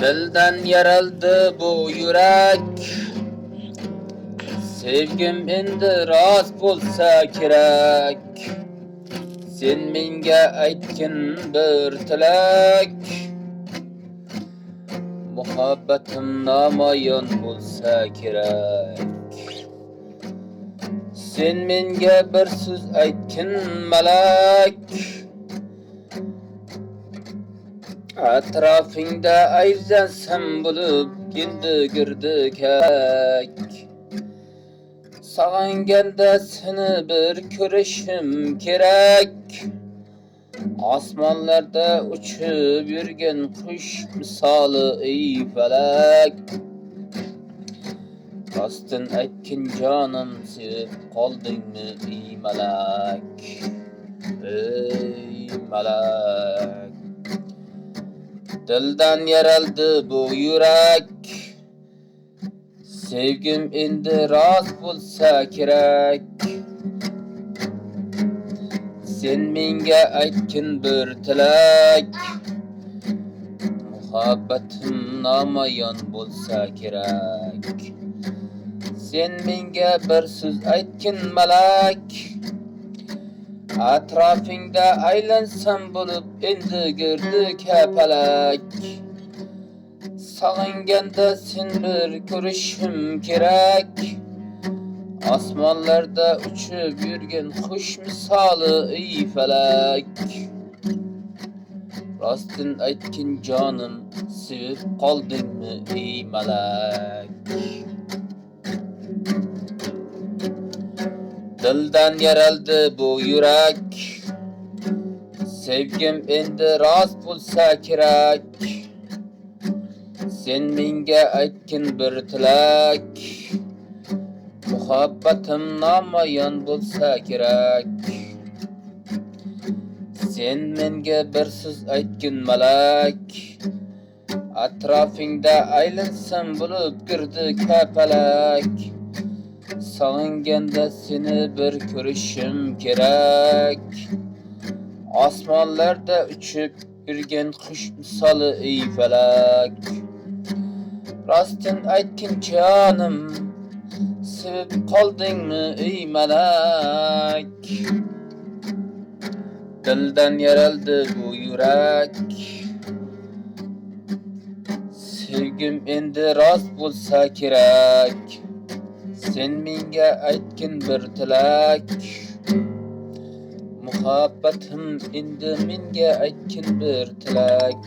Dilden yaraldı bu yürek, sevgim endi rost bo'lsa kerak. Sen menga aytgin bir tilak, muhabbatim namoyon bo'lsa kerak. Sen menga bir so'z aytgin malak, atrofingda ayzansam bo'lib endi girdik hak. Sog'inganda seni bir ko'rishim kerak. Osmonlarda uchib yurgan qush misoli ey falak. Rostdan aytgin jonim, sevib qoldingmi ey malak? Ey malak. Dildan yaraldı bu yürek, sevgim endi rost bo'lsa kerak. Sen menga aytgin bir tilak, muhabbatim namoyon bo'lsa kerak. Sen menga bir so'z aytgin malak, atrofingda aylansam bo'lib endi girdik hapalak. Sog'inganda sen bir ko'rishim kerak. Osmonlarda uchib yurgan qush misoli ey falak. Rostdan aytgin jonim, sevib qoldingmi ey malak? Dildan yaraldı bu yürek, sevgim endi rost bo'lsa kerak. Sen menga aytgin bir tilak, muhabbatim namoyon bo'lsa kerak. Sen menga bir so'z aytgin malak, atrofingda aylansam bo'lib girdik hapalak. Sog'inganda seni bir ko'rishim kerak. Osmonlarda uchib yurgan qush misoli ey falak. Rostdan aytgin jonim, sevib qoldingmi ey malak? Dildan yaraldı bu yürek, sevgim endi rost bo'lsa kerak. Sen menga aytgin bir tilak, muhabbatim endi menga aytgin bir tilak.